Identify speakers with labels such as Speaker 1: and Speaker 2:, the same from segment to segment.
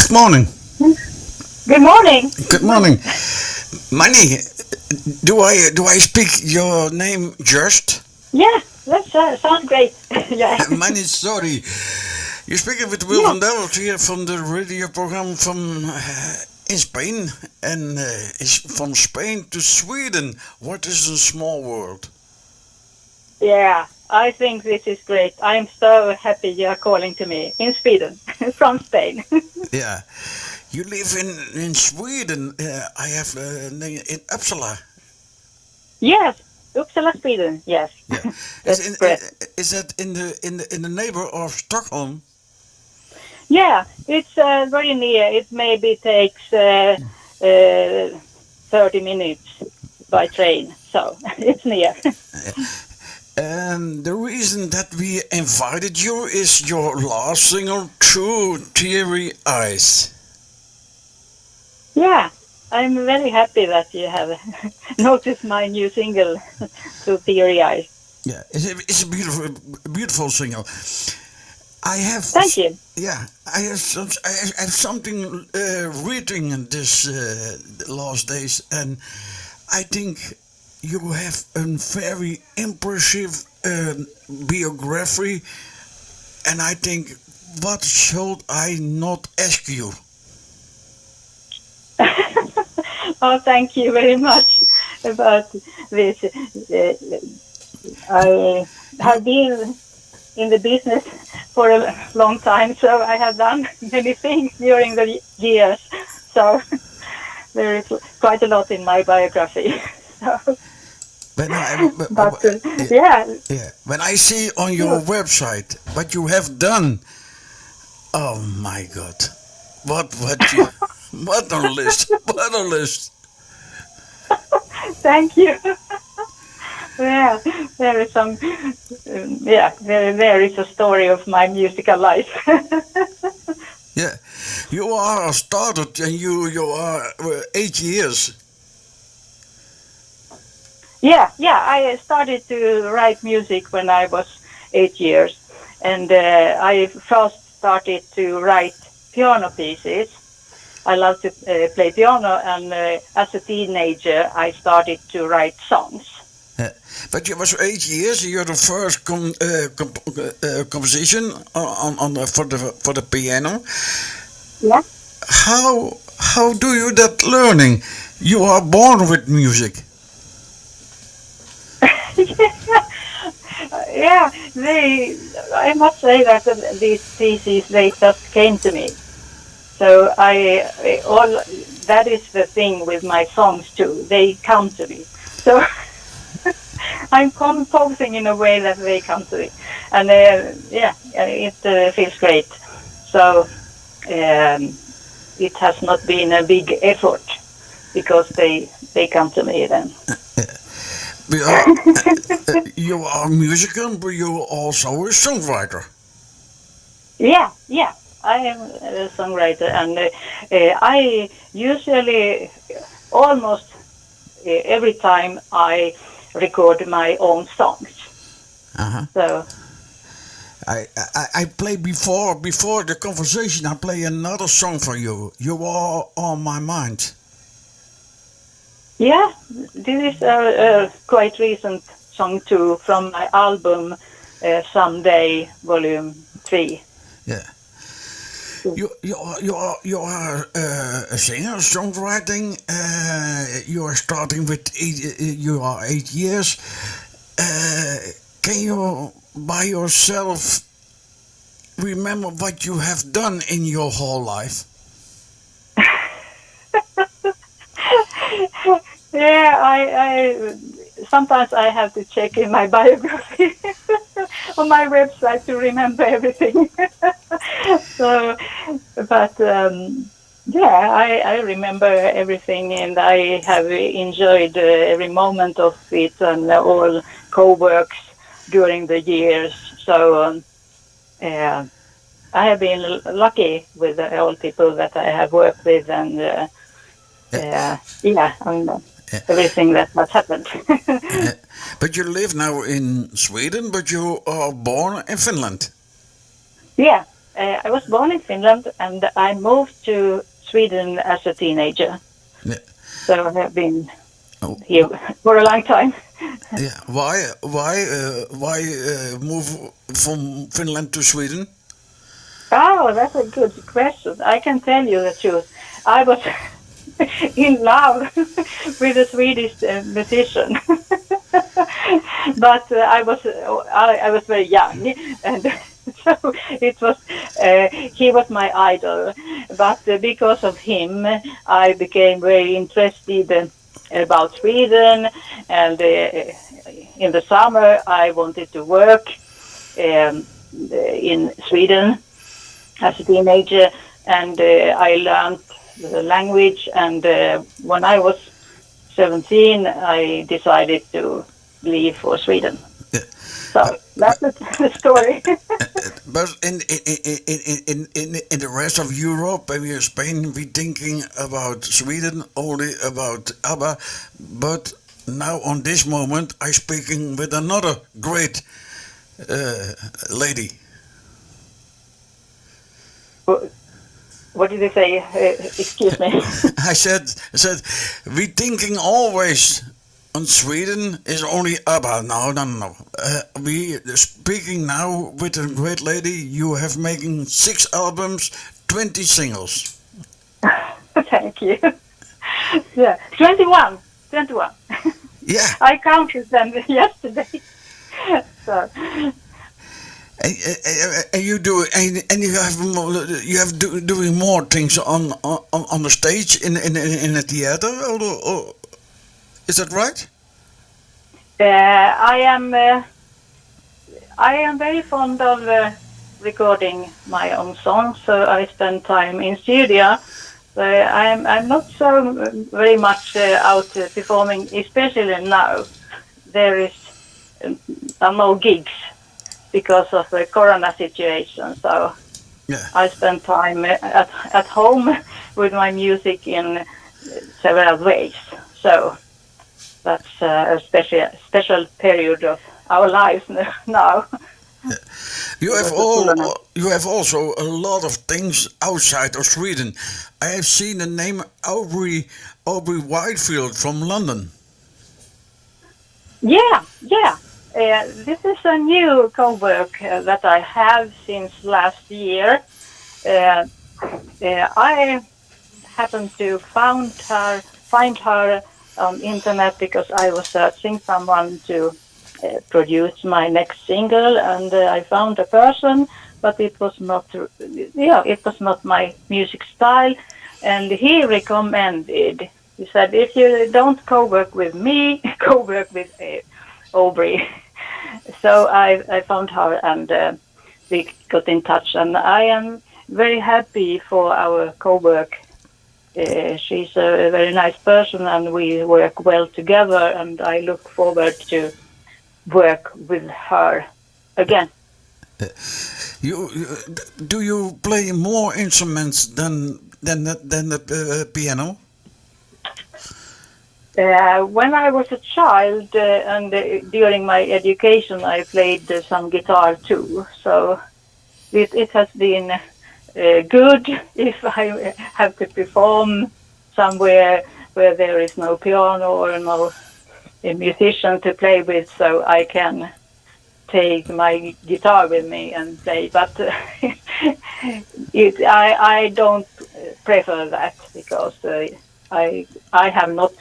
Speaker 1: Good morning.
Speaker 2: Good morning.
Speaker 1: Good morning. Manni, do I speak your name just?
Speaker 2: Yeah, that sounds great. Yeah.
Speaker 1: Manni, sorry. You're speaking with Will
Speaker 2: Yeah.
Speaker 1: van Delft here from the radio program from in Spain. And is from Spain to Sweden. What is a small world?
Speaker 2: Yeah, I think this is great. I'm so happy you are calling to me in Sweden, from Spain.
Speaker 1: Yeah. You live in Sweden. I have in Uppsala.
Speaker 2: Yes, Uppsala, Sweden. Yes,
Speaker 1: Yeah. Is
Speaker 2: that's correct.
Speaker 1: is that in the neighbor of Stockholm?
Speaker 2: Yeah, it's very near. It maybe takes 30 minutes by train, so it's near.
Speaker 1: And the reason that we invited you is your last single, True Teary Eyes.
Speaker 2: Yeah, I'm very happy that you have noticed my new single, To Theory Eyes.
Speaker 1: Yeah, it's a beautiful single. I have,
Speaker 2: Thank you.
Speaker 1: yeah, I have something reading in this last days, and I think you have a very impressive biography, and I think, what should I not ask you?
Speaker 2: Oh, thank you very much about this. I
Speaker 1: You,
Speaker 2: have been in the business for a long time, so I have done many things during the years. So there is quite a lot in my biography. So,
Speaker 1: when I,
Speaker 2: but
Speaker 1: yeah,
Speaker 2: yeah,
Speaker 1: yeah, when I see on your
Speaker 2: sure.
Speaker 1: website what you have done, oh my God, what you, what a list, what a list.
Speaker 2: Thank you. Yeah, there is some. Yeah, there is a story of my musical life.
Speaker 1: Yeah, you are started and you are 8 years.
Speaker 2: Yeah. I started to write music when I was 8 years, and I first started to write piano pieces. I love to play piano, and as a teenager, I started to write songs.
Speaker 1: Yeah. But you was 8 years. You're the first composition for the piano.
Speaker 2: Yeah.
Speaker 1: How do you that learning? You are born with music.
Speaker 2: Yeah, I must say that these pieces, they just came to me. So all that is the thing with my songs too. They come to me. So I'm composing in a way that they come to me, and yeah, it feels great. So it has not been a big effort because they come to me then.
Speaker 1: We are, you are a musician, but you are also a songwriter.
Speaker 2: Yeah. I am a songwriter, and I usually almost every time I record my own songs.
Speaker 1: Uh-huh.
Speaker 2: So
Speaker 1: I play before the conversation. I play another song for you. You are on my mind.
Speaker 2: yeah, this is a quite recent song too from my album Someday Volume 3.
Speaker 1: Yeah. You are a singer, songwriting. You are starting with you are 8 years. Can you by yourself remember what you have done in your whole life?
Speaker 2: Yeah, I sometimes I have to check in my biography on my website to remember everything. So, but yeah, I remember everything, and I have enjoyed every moment of it and all co-works during the years. So, yeah, I have been lucky with all people that I have worked with, and
Speaker 1: Yeah,
Speaker 2: yeah,
Speaker 1: yeah,
Speaker 2: everything that has happened.
Speaker 1: yeah. But you live now in Sweden, but you are born in Finland.
Speaker 2: Yeah, I was born in Finland, and I moved to Sweden as a teenager.
Speaker 1: Yeah.
Speaker 2: So I have been
Speaker 1: Oh,
Speaker 2: here for a long time.
Speaker 1: yeah. Why move from Finland to Sweden?
Speaker 2: Oh, that's a good question. I can tell you the truth. I was in love with a Swedish musician, but I was very young, and so it was he was my idol. But because of him, I became very interested about Sweden, and in the summer I wanted to work in Sweden as a teenager, and I learned the language. And when I was 17, I decided to leave for Sweden.
Speaker 1: Yeah.
Speaker 2: So that's the story.
Speaker 1: But in the rest of Europe, maybe Spain, we thinking about Sweden, only about ABBA. But now on this moment, I speaking with another great lady.
Speaker 2: What did you say? Excuse me.
Speaker 1: I said we thinking always on Sweden is only ABBA. No. We speaking now with a great lady. You have making 6 albums, 20 singles.
Speaker 2: Thank you. Yeah, 21.
Speaker 1: Yeah.
Speaker 2: I counted them yesterday. So.
Speaker 1: And you do and you have doing more things on the stage in a theater, or is that right?
Speaker 2: I am very fond of recording my own songs, so I spend time in studio. So I'm not so very much out performing, especially now. There is no gigs because of the corona situation. So
Speaker 1: Yeah.
Speaker 2: I spend time at home with my music in several ways. So that's a special period of our lives now.
Speaker 1: You have also a lot of things outside of Sweden. I have seen the name Aubrey Whitefield from London.
Speaker 2: Yeah. This is a new Cowork that I have since last year. I happened to find her on internet because I was searching someone to produce my next single, and I found a person, but it was not my music style, and he recommended. He said, if you don't co-work with me, co-work with Aubrey. So I found her, and we got in touch, and I am very happy for our co-work. She's a very nice person, and we work well together, and I look forward to work with her again.
Speaker 1: Do you play more instruments than the piano?
Speaker 2: When I was a child and during my education, I played some guitar too. So it has been good if I have to perform somewhere where there is no piano or no musician to play with, so I can take my guitar with me and play. But I don't prefer that because I have not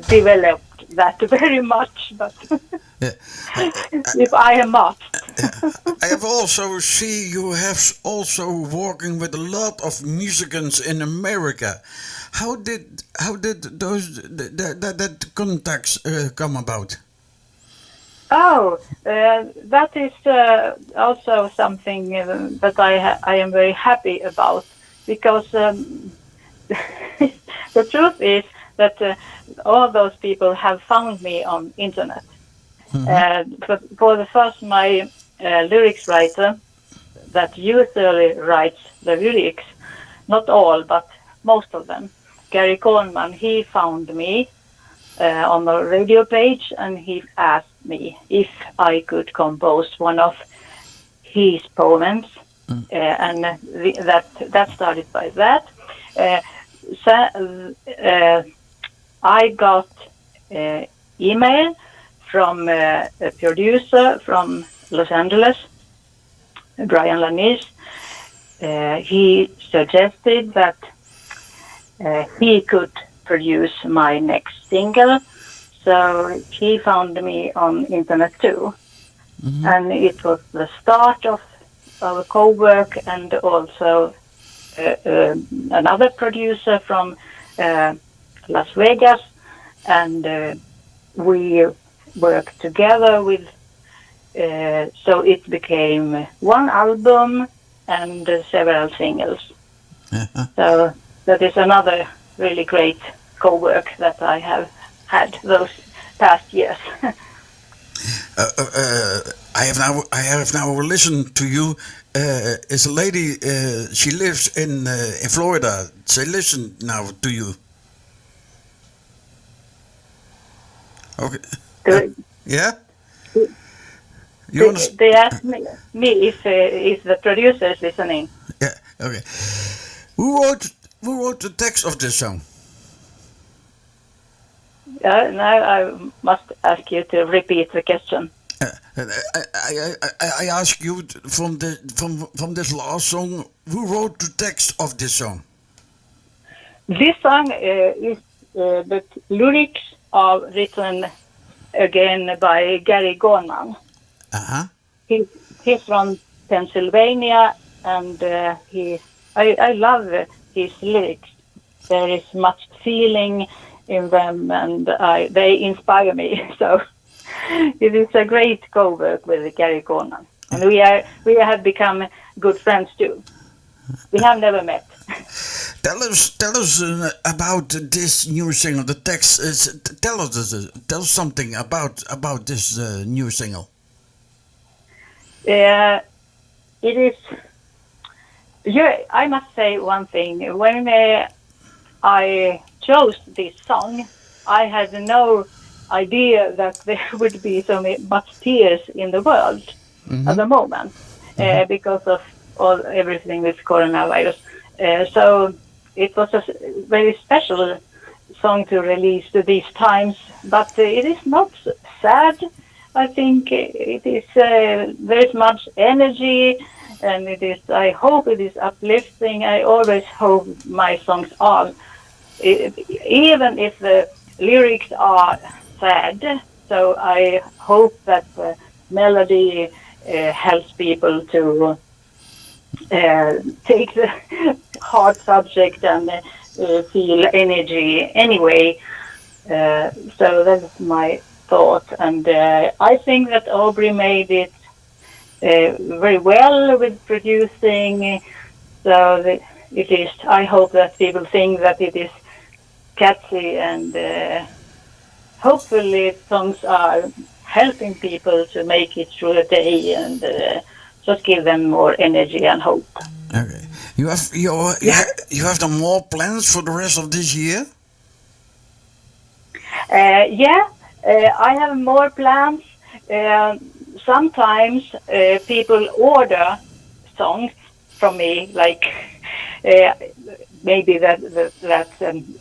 Speaker 2: developed that very much. But if I am not.
Speaker 1: I have also see you have also working with a lot of musicians in America. How did those that contacts come about?
Speaker 2: Oh, that is also something that I am very happy about, because the truth is that all those people have found me on internet. For the first, my lyrics writer that usually writes the lyrics, not all, but most of them, Gary Coleman, he found me on the radio page, and he asked me if I could compose one of his poems. and that started by that. I got email from a producer from Los Angeles, Brian Lanise. He suggested that he could produce my next single. So he found me on internet too. And it was the start of our Cowork, and also another producer from Las Vegas, and we worked together with, so it became one album and several singles. So that is another really great co-work that I have had those past years.
Speaker 1: I have now listened to you. Is a lady. She lives in Florida. She listen now to you. Okay. Yeah.
Speaker 2: They asked me if the producer is listening.
Speaker 1: Yeah. Okay. Who wrote the text of this song?
Speaker 2: Now I must ask you to repeat the question.
Speaker 1: I ask you from this last song. Who wrote the text of this song?
Speaker 2: This song is the lyrics are written again by Gary Gorman. He's from Pennsylvania, and I love his lyrics. There is much feeling in them, and they inspire me. So it is a great co-work with Gary Gorman, and we have become good friends too. We have never met.
Speaker 1: Tell us about this new single. The text is tell us something about this new single.
Speaker 2: It is. Yeah, I must say one thing. When I chose this song, I had no idea that there would be so much tears in the world at the moment because of everything with coronavirus. So it was a very special song to release these times, but it is not sad. I think it is. There is much energy, and it is. I hope it is uplifting. I always hope my songs are, even if the lyrics are sad. So I hope that the melody helps people to take the hard subject and feel energy anyway. So that's my thought, and I think that Aubrey made it very well with producing. So it is. I hope that people think that it is catchy, and hopefully songs are helping people to make it through the day and just give them more energy and hope.
Speaker 1: Okay. You have the more plans for the rest of this year?
Speaker 2: I have more plans. Sometimes people order songs from me, like maybe that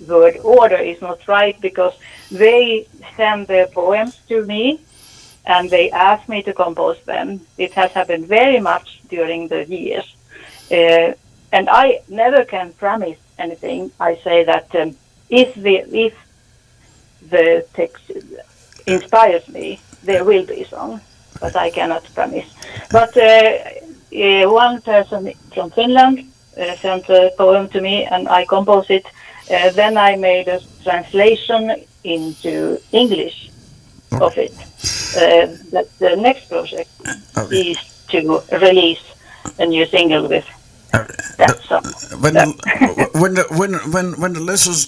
Speaker 2: word order is not right, because they send their poems to me and they ask me to compose them. It has happened very much during the years. And I never can promise anything. I say that if the text inspires me, there will be a song, but I cannot promise. But one person from Finland sent a poem to me, and I composed it. Then I made a translation into English of it. That the next project is to release a new single with that song.
Speaker 1: When the listeners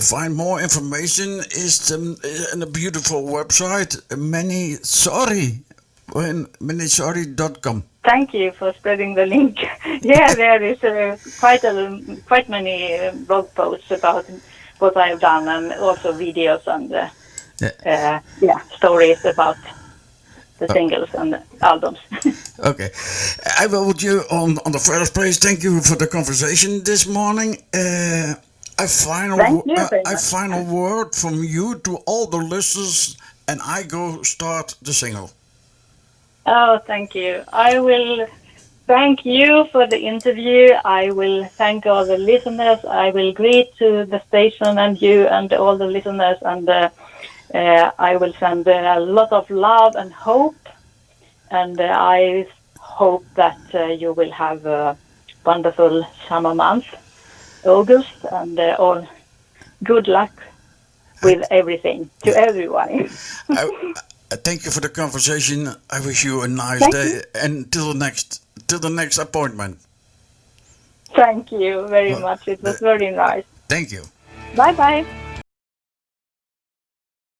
Speaker 1: find more information, is in a beautiful website, Manni Sorri, mannisorri.com.
Speaker 2: Thank you for spreading the link. Yeah, there is quite many blog posts about what I have done, and also videos and stories about the singles and the albums.
Speaker 1: Okay. I will with you on the first place. Thank you for the conversation this morning. A final,
Speaker 2: Thank you very
Speaker 1: a
Speaker 2: much.
Speaker 1: final word from you to all the listeners, and I go start the single.
Speaker 2: Oh, thank you. I will thank you for the interview. I will thank all the listeners. I will greet to the station and you and all the listeners, and I will send a lot of love and hope. And I hope that you will have a wonderful summer month, August, and all good luck with everything to everyone.
Speaker 1: Thank you for the conversation. I wish you a nice
Speaker 2: Thank
Speaker 1: day,
Speaker 2: you.
Speaker 1: and till the next appointment.
Speaker 2: Thank you very
Speaker 1: Well,
Speaker 2: much. It was
Speaker 1: the-
Speaker 2: very nice.
Speaker 1: Thank you.
Speaker 2: Bye bye.